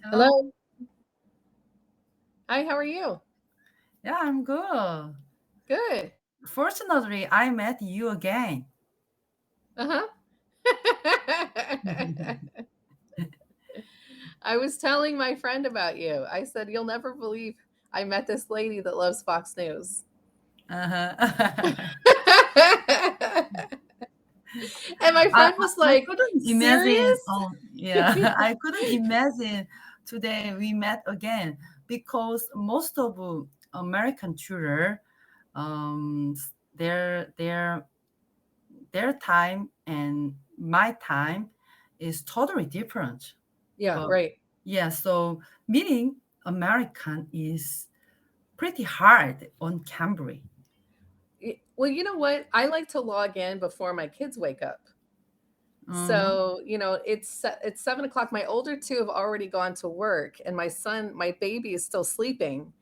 Hello. Hello. Hi, how are you? Yeah, I'm good. Good. Fortunately, I met you again. Uh-huh. I was telling my friend about you. I said, "You'll never believe I met this lady that loves Fox News." Uh-huh. And my I friend was I like, couldn't imagine. "Serious?" Yeah, I couldn't imagine today we met again because most of American children, um, their their their time and my time is totally different. Yeah, But right. yeah, so meeting American is pretty hard on Cambly. Well, you know what? I like to log in before my kids wake up. Uh-huh. So, it's 7 o'clock. My older two have already gone to work, and my baby is still sleeping.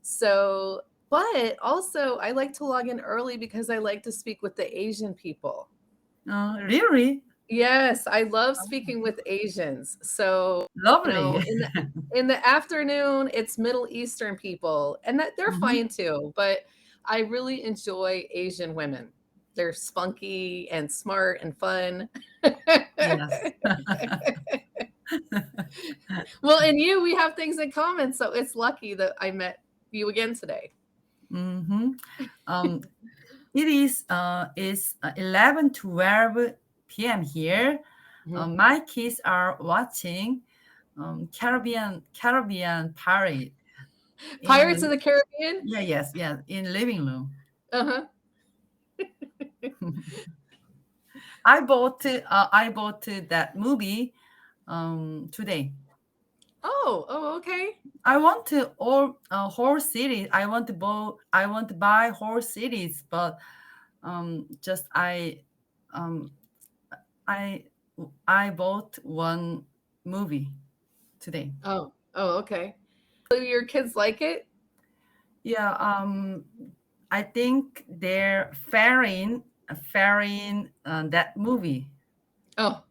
So, but also I like to log in early because I like to speak with the Asian people. Really Yes, I love speaking with Asians. So, lovely. in the afternoon, it's Middle Eastern people, and that they're Mhm. fine too, but I really enjoy Asian women. They're spunky and smart and fun. Yes. Well, and you, we have things in common, so it's lucky that I met you again today. Hmm. Um, it is 11:12 p.m. here. Mhm. My kids are watching Caribbean party Pirates of in the Caribbean? yes in living room. Uh-huh. I bought that movie today. Oh, okay. I want to all whole cities. I want to buy whole cities, but just um I I bought one movie today. Oh, okay. So your kids like it? Yeah, I think they're fairing that movie. Oh.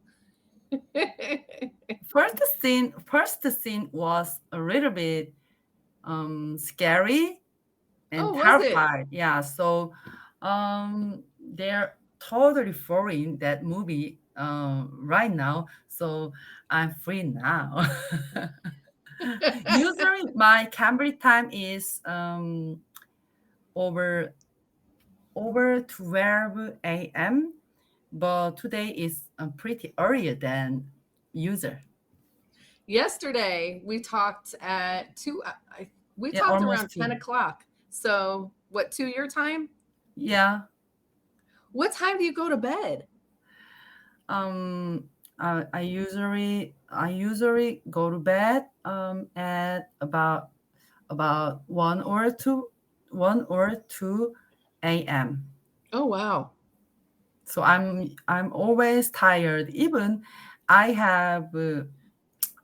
First scene was a little bit scary and Oh, was it? terrified. Yeah, so they're totally following that movie right now. So I'm free now. Usually, my Cambridge time is over over 12 a.m. But today is pretty earlier than usual. Yesterday, we talked at 2 we Yeah, talked around almost 10 two. o'clock. So, what, 2 your time? Yeah. What time do you go to bed? I usually go to bed at about 1 or 2 Oh, wow. so I'm always tired. Even I have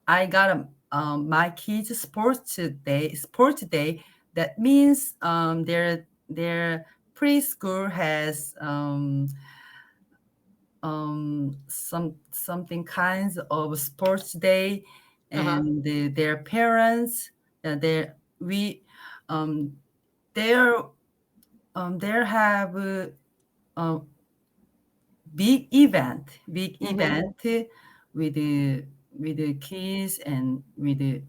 I got my kids sports day. That means their preschool has something kinds of sports day, Uh-huh. and their parents they we um they're they have a big event Mhm. with the kids and with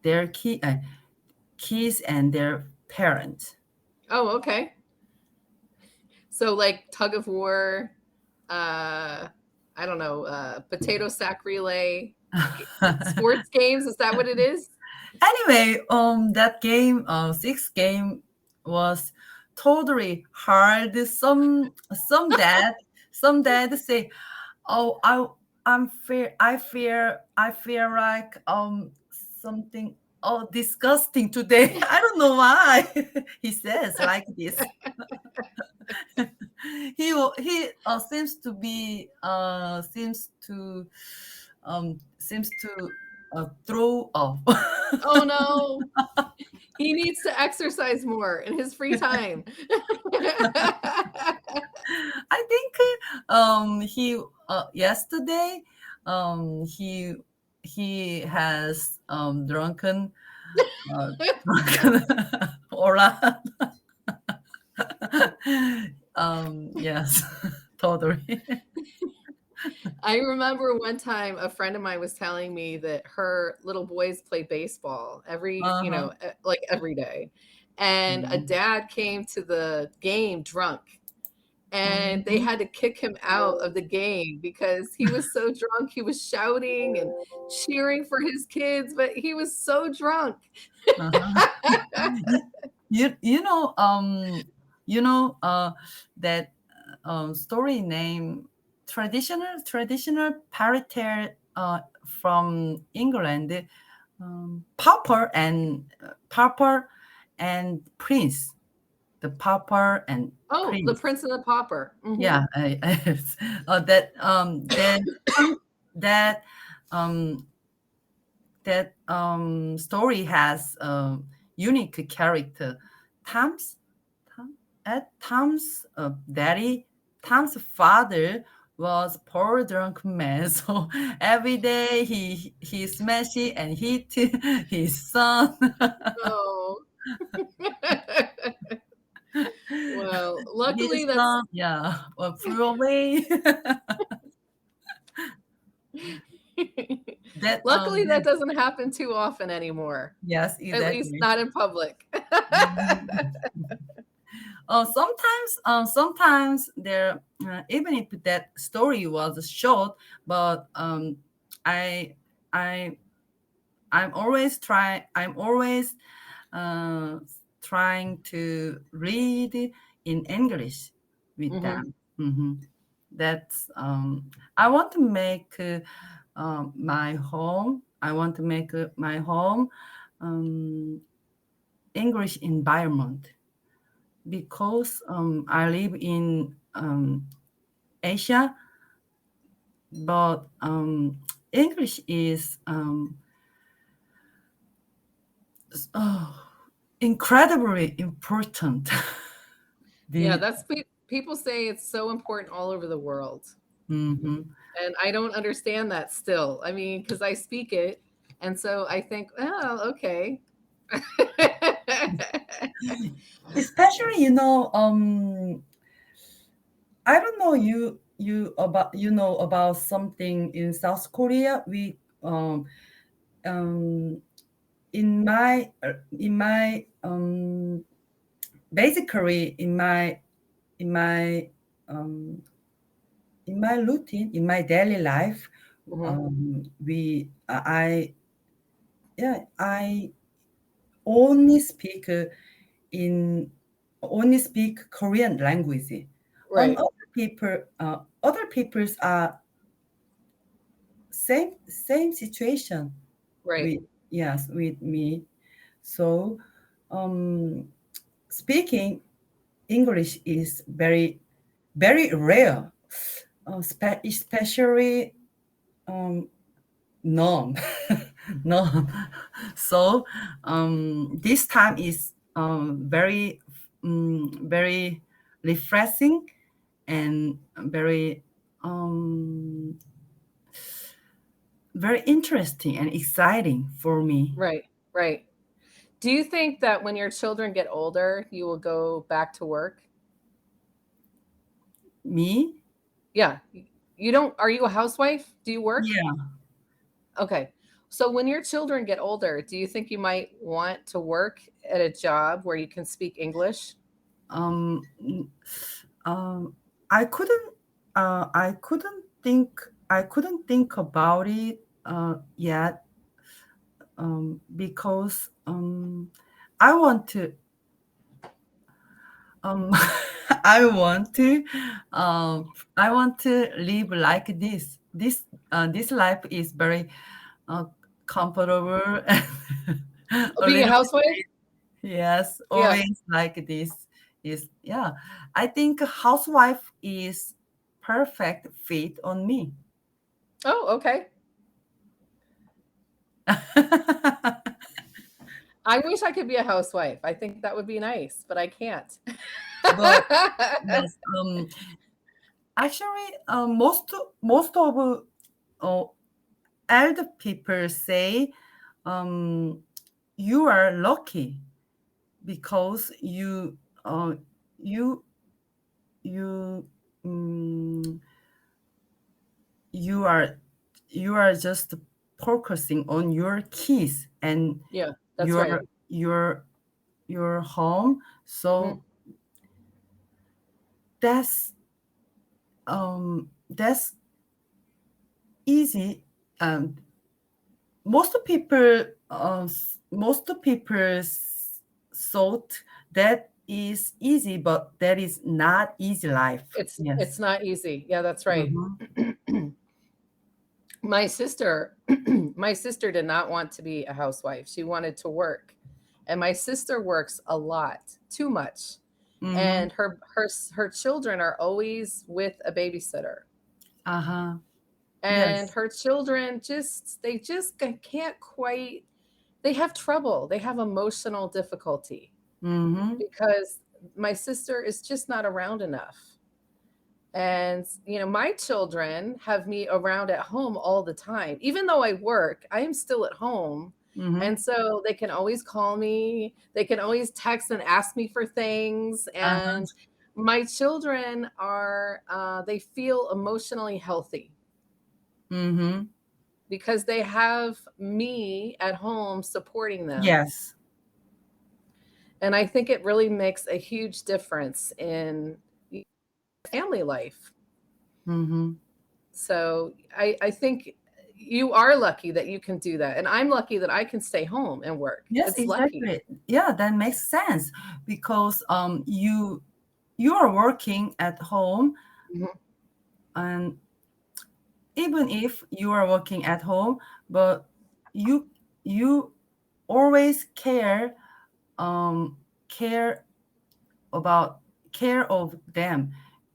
their kids and their parents. Oh, okay. So, like, tug of war, I don't know, potato sack relay, sports games, is that what it is? Anyway, that game, sixth game, was totally hard. Some dad say, "Oh, I fear like something disgusting today." I don't know why he says like this. He seems to throw off. Oh, no. He needs to exercise more in his free time. I think he yesterday he he has drunken uh, drunken aura. Yes, totally. I remember one time a friend of mine was telling me that her little boys play baseball every, Uh-huh. like every day. And a Mhm. dad came to the game drunk and they Mhm. had to kick him out of the game because he was so drunk. He was shouting and cheering for his kids, but he was so drunk. Uh-huh. You know you know that story name traditional fairy tale from England, Pauper and Prince, the Pauper and Oh, The Prince. Prince and the Pauper. Yeah, Mhm. that um that story has unique character. Tom's Tom's daddy, Tom's father was poor drunk man. So every day he smashed and hit his son. Oh. Well, luckily His that's son, yeah, flew away. that luckily that that doesn't happen too often anymore, yes, at least exactly. not in public. Mhm. Sometimes there, even if that story was short, but I, I, I'm always uh, trying to read in English with Mhm, them. That's I want to make my home. I want to make my home um, English environment because I live in Asia, but English is oh, incredibly important. yeah, the that's people say it's so important all over the world, mhm. and I don't understand that still. I mean, because I speak it, and so I think, "Oh, okay." Especially, I don't know you know about something in South Korea. We um in my basically in my um in my routine, in my daily life, Mhm, we I only speak in only speak Korean language. On right, other people's are same situation right, with yes with me. So um, speaking English is very rare, especially um, no, no. So this time is very refreshing and um, very interesting and exciting for me. right, right. Do you think that when your children get older, you will go back to work? Me, Yeah. You don't are you a housewife? Do you work? yeah. Okay. So when your children get older, do you think you might want to work at a job where you can speak English? Um, um, I couldn't. I couldn't think about it yet because I want to um, I want to I want to live like this. This life is very uh, comfortable and a Being a little housewife? yes, Yeah. always like this is yeah. I think housewife is perfect fit on me. Oh, okay. I wish I could be a housewife. I think that would be nice, but I can't. But yes, actually, most of uh, elder people say, um, you are lucky because uh, you you mm, you are you are just focusing on your kids and Yeah, that's your right. your your home. Mhm. So that's easy. um most people most people thought that is easy, but that is not easy life. It's Yes. not easy. Yeah, that's right. Mm-hmm. My sister my sister did not want to be a housewife. She wanted to work. And my sister works a lot, too much. Mm-hmm. And her children are always with a babysitter. Uh-huh. And Yes. her children just can't quite, they have trouble. They have emotional difficulty Mm-hmm. because my sister is just not around enough. And, my children have me around at home all the time. Even though I work, I am still at home. Mm-hmm. And so they can always call me, they can always text and ask me for things. Uh-huh. And my children they feel emotionally healthy Mm-hmm. because they have me at home supporting them. Yes. And I think it really makes a huge difference in family life. Mm-hmm. So I think you are lucky that you can do that. And I'm lucky that I can stay home and work. Yes, It's lucky. exactly. Yeah, that makes sense because you are working at home, Mhm. and even if you are working at home, but you you always care about care of them,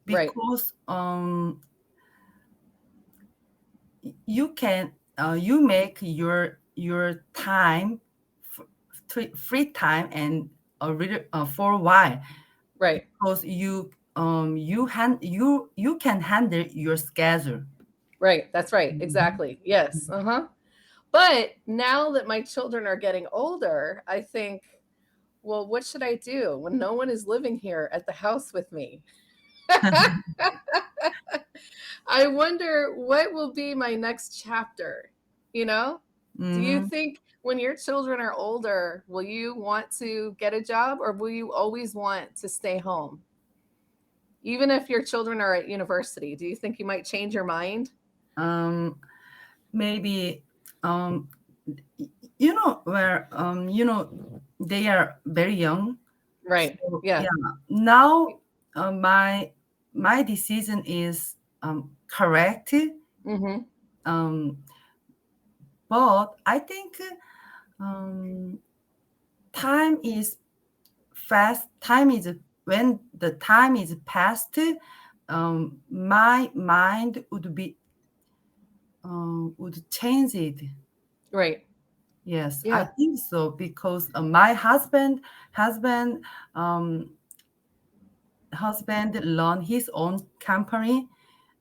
Right, because you can you make your time free time and for a while, right, because you can handle your schedule. right. That's right. Mhm. Exactly. Yes. Uh-huh. But now that my children are getting older, I think, well, what should I do when no one is living here at the house with me? I wonder what will be my next chapter, you know? Do you Mhm. think when your children are older, will you want to get a job or will you always want to stay home? Even if your children are at university, do you think you might change your mind? um Maybe um where they are very young. Right. So Yeah. yeah, now my decision is correct. Mhm. um but I think um time is time is when the time is past, my mind would change it. Right. Yes, I Yeah. think so, because my husband um husband run his own company,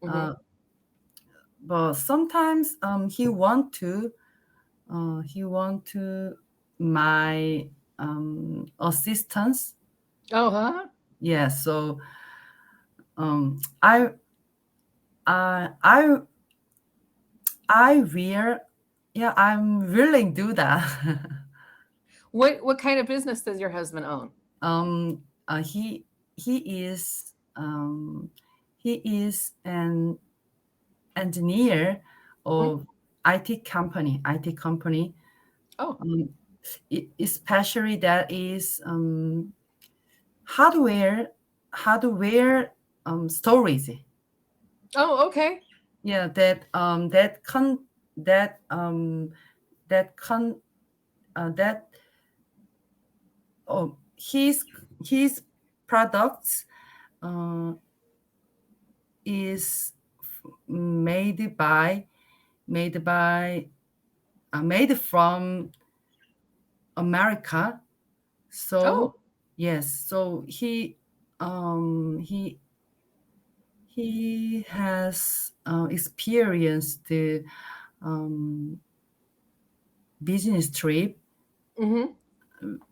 Mhm. uh, but sometimes he want to my assistance. Oh, huh? Yeah, so um I I I I will, yeah, I'm willing do that. What kind of business does your husband own? He is he is an engineer Mhm. of IT company, Oh. um, especially that is hardware storage. Oh, okay. Yeah, that that con that his products uh, is made by made by made from America. So Oh. yes, so he has experienced um, business trip.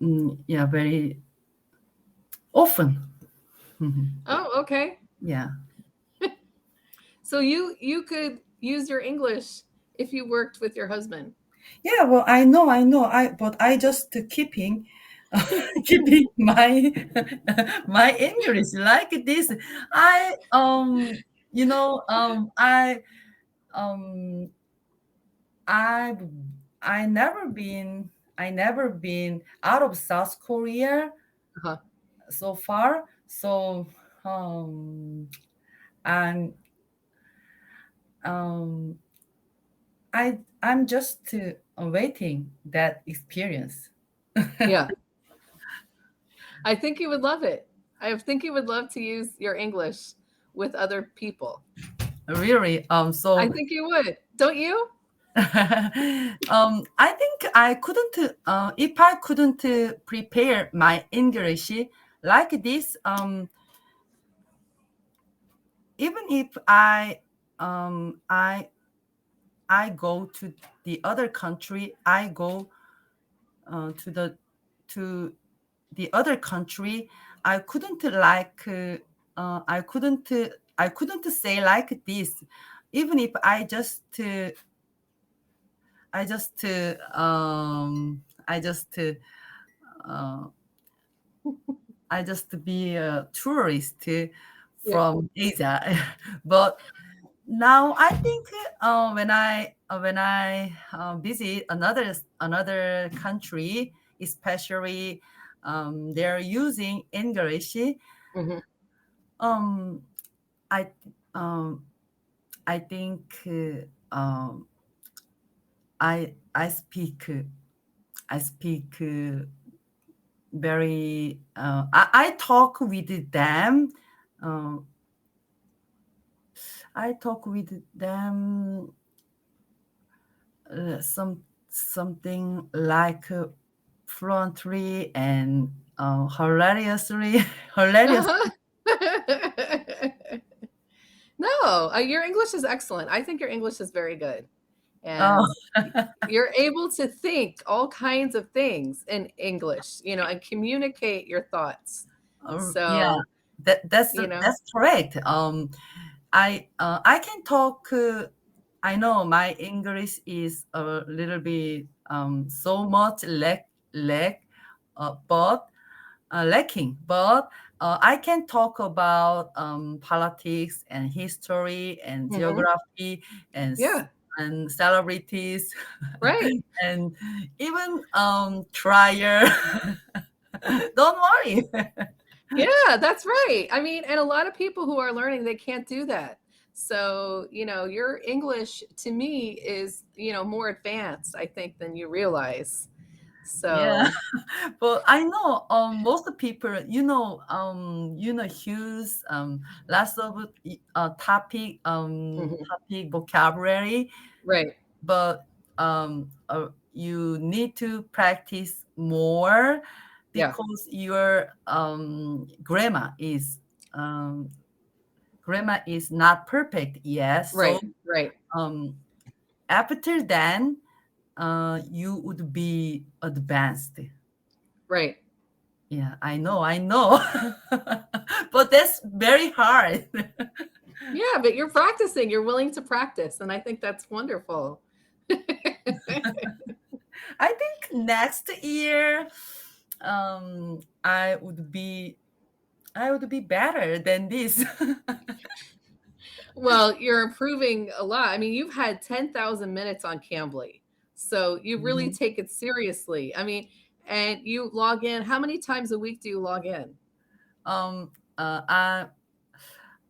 Hmm. Yeah, very often. Mhm. Oh, okay. Yeah. So you could use your English if you worked with your husband. Yeah, well, I know. But I just keeping, keeping my my English like this. I you know, um, I, I never been out of South Korea Uh-huh. so far. So, um, I'm, um, I'm just awaiting that experience. Yeah. I think you would love it. I think you would love to use your English with other people. Really. I So think you would. Don't you? I think I couldn't, if I couldn't prepare my English like this, even if um, I, I go to the other country, I go to to the other country, I couldn't I couldn't say like this, even if I just I just uh, I just be a tourist Yeah. from Asia. But now I think when I visit another country, especially they're using English. Hmm. Um, I um, I think I speak I speak very I talk with them. Uh, I talk with them something like fluently and hilariously hilarious. No, your English is excellent. I think your English is very good. Oh, And you're able to think all kinds of things in English, and communicate your thoughts. yeah, So, you know, that's correct. I can talk. I know my English is a little bit so much lack, but lacking. But I can talk about politics and history and mhm, geography and yeah, and celebrities right. and even trier. Don't worry. Yeah, that's right. I mean, and a lot of people who are learning, they can't do that. So, your English to me is, more advanced, I think, than you realize. Yeah, So, but I know most people, Hughes lots of mhm, topic vocabulary, right. but you need to practice more Yeah, because your um, grammar is not perfect yet. So right, right, um, after then, you would be advanced. right. Yeah, I know. But that's very hard. Yeah, but you're practicing, you're willing to practice, and I think that's wonderful. I think next year, I would be better than this. Well, you're improving a lot. I mean, you've had 10,000 minutes on Cambly, so you really Mhm. take it seriously. I mean, and you log in, how many times a week do you log in? Um, uh, I,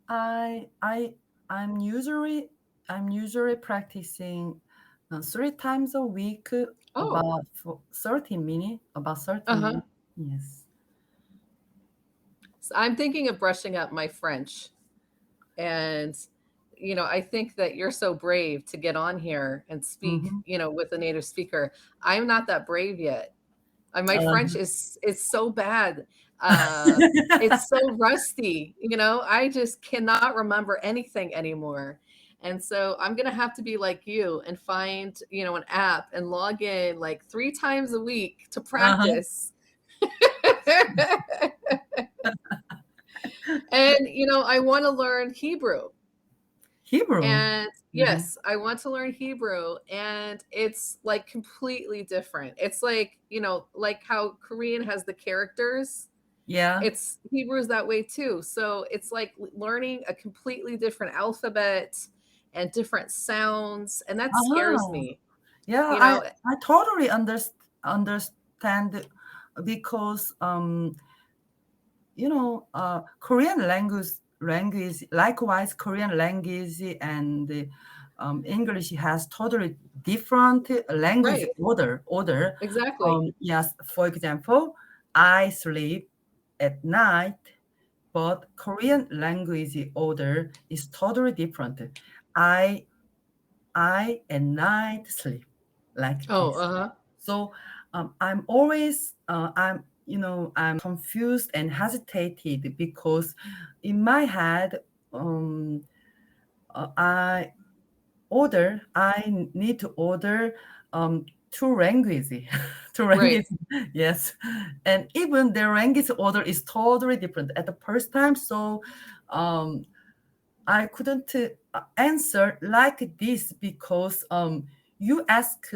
I, I, I'm usually practicing 3 times a week, Oh, about 30 minutes, about 30 uh-huh. minutes. Yes. So I'm thinking of brushing up my French. And, I think that you're so brave to get on here and speak, Mm-hmm. with a native speaker. I'm not that brave yet. My French is so bad. Uh, it's so rusty. I just cannot remember anything anymore. And so I'm going to have to be like you and find, an app and log in like 3 times a week to Uh-huh. practice. And, I want to learn Hebrew. Hebrew. And Hmm. yes, I want to learn Hebrew, and it's like completely different. It's like, like how Korean has the characters, Yeah. it's Hebrew's that way too. So it's like learning a completely different alphabet and different sounds, and that scares Uh-huh. me. Yeah, You know, I totally understand because Korean language likewise Korean language and English has totally different language right, order. exactly. Yes, for example, I sleep at night, but Korean language order is totally different. I I at night sleep like Oh, this. uh-huh. So I'm always I'm confused and hesitated because in my head um, I need to order two languages, two Right. languages, yes, and even the language order is totally different at the first time. So um, I couldn't answer like this because you ask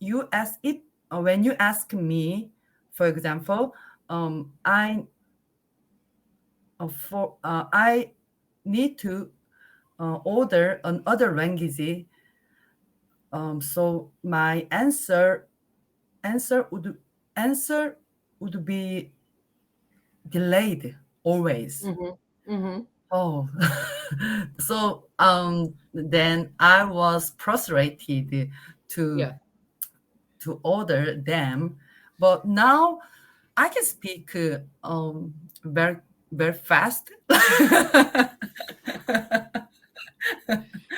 you ask it when you ask me, for example, I need to order another language. So my answer would answer would be delayed always. Mhm. Mhm. Oh, so then I was frustrated to Yeah. order them, but now I can speak very very fast.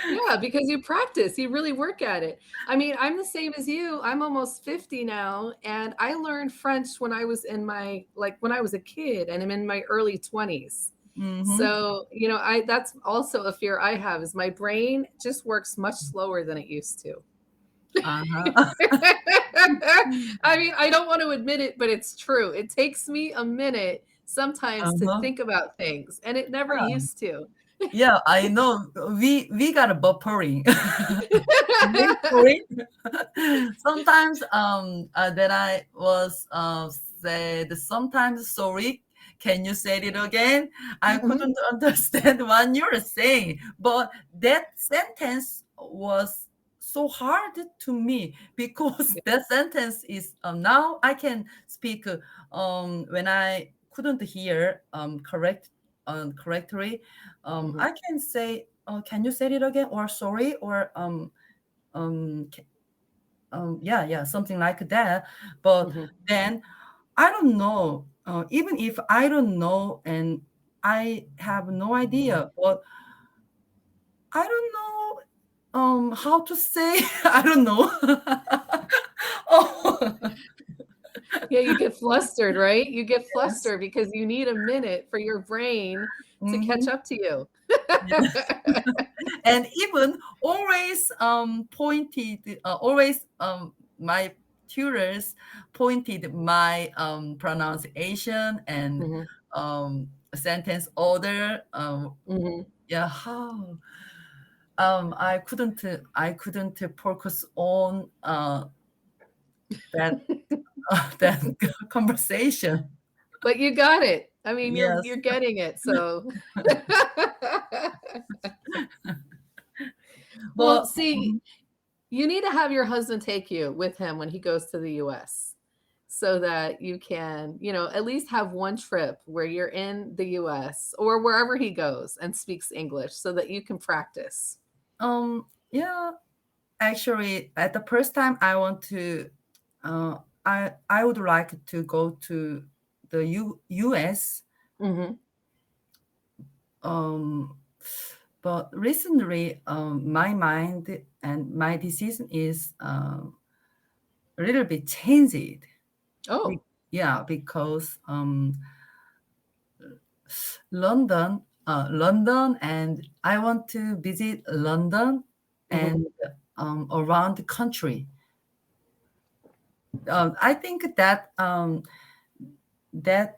Yeah, because you practice, you really work at it. I mean, I'm the same as you. I'm almost 50 now, and I learned French when I was in when I was a kid, and I'm in my early 20s. Hmm. So, I that's also a fear I have is my brain just works much slower than it used to. Uh-huh. I mean, I don't want to admit it, but it's true. It takes me a minute sometimes to Uh-huh. think about things, and it never used to. Yeah, I know. We got a buffering. Sorry. Sometimes that I was said sometimes sorry. Can you say it again? I Mhm. couldn't understand what you're saying, but that sentence was so hard to me because Yeah. that sentence is now I can speak when I couldn't hear correctly. Mhm. I can say, can you say it again? Or sorry, or um, yeah, yeah, something like that. But Mhm. then I don't know. Even if I don't know and I have no idea, but I don't know how to say. I don't know. Oh, Yeah, you get flustered, right? You get yes. flustered because you need a minute for your brain to catch Hmm. up to you. And even always pointed always my tutors pointed my pronunciation and Mhm, sentence order mhm. yeah how I couldn't focus on that that conversation. But you got it. I mean, you're Yes. getting it, so Well, But see, you need to have your husband take you with him when he goes to the US so that you can, at least have one trip where you're in the US or wherever he goes and speaks English so that you can practice. yeah, actually, at the first time, I want to, I would like to go to the U.S. Mhm. Um, but recently, my mind and my decision is a little bit changed. Oh. Yeah, because London. London, and I want to visit London Mhm. and around the country. I think that that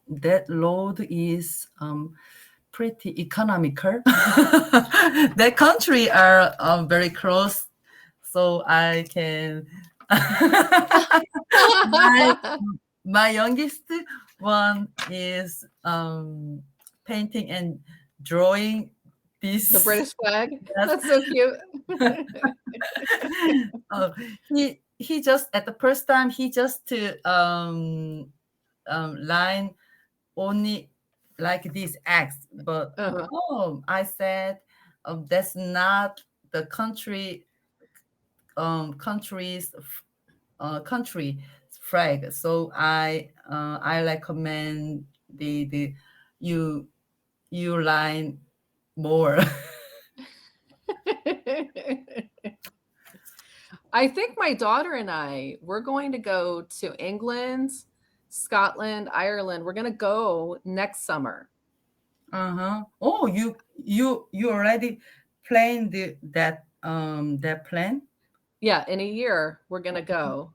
that load is pretty economical. That country are very close, so I can. my my youngest one is painting and drawing The this. British flag? Yes. That's so cute. uh, he just at the first time he just to line only like these X, but Uh-huh. I said that's not the country flag. So I recommend the you you line more. I think my daughter and we're going to go to England, Scotland, Ireland. We're gonna go next summer. Uh-huh. Oh, you already planned that plan? Yeah, in a year, we're gonna go.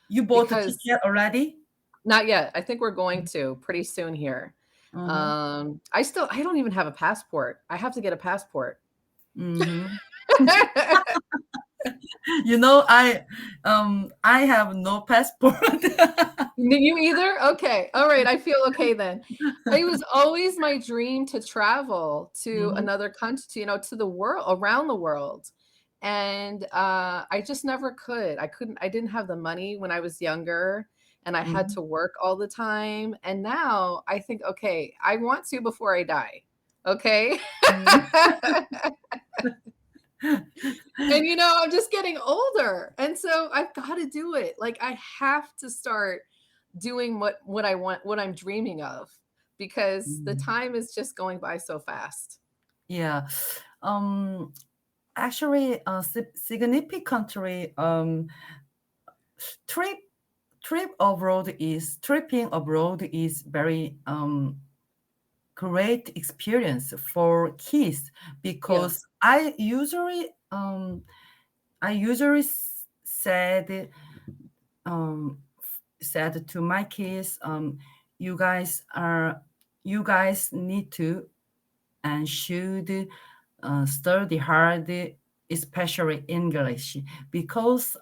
You bought the Because ticket already? not yet. I think we're going to pretty soon here. Uh-huh. I don't even have a passport. I have to get a passport. Mm-hmm. I have no passport. You either? Okay. All right. I feel okay then. It was always my dream to travel to Mhm, another country, to the world, around the world. And I just never could. I didn't have the money when I was younger and I had mhm, to work all the time. And now I think, okay, I want to before I die. Okay. mhm. And I'm just getting older. And so I've got to do it. Like I have to start doing what I want, what I'm dreaming of, because the Mm. time is just going by so fast. Yeah. Um, Actually, significantly, trip tripping abroad is very great experience for kids Yeah. because I usually um, said to my kids, you guys are you guys need to and should study hard, especially English, because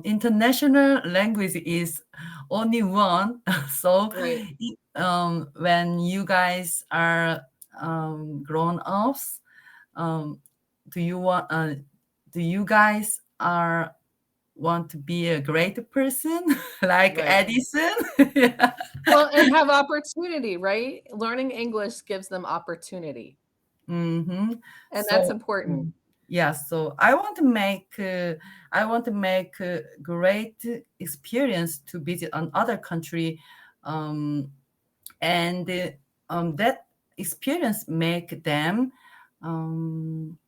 international language is only one. So Right. when you guys are grown ups, um, do you want? Do you guys are want to be a great person like Right. Edison? Yeah. Well, and have opportunity, right? Learning English gives them opportunity, Mm-hmm. and that's So important. yeah, so I want to make a great experience to visit another country, um, and that experience make them um,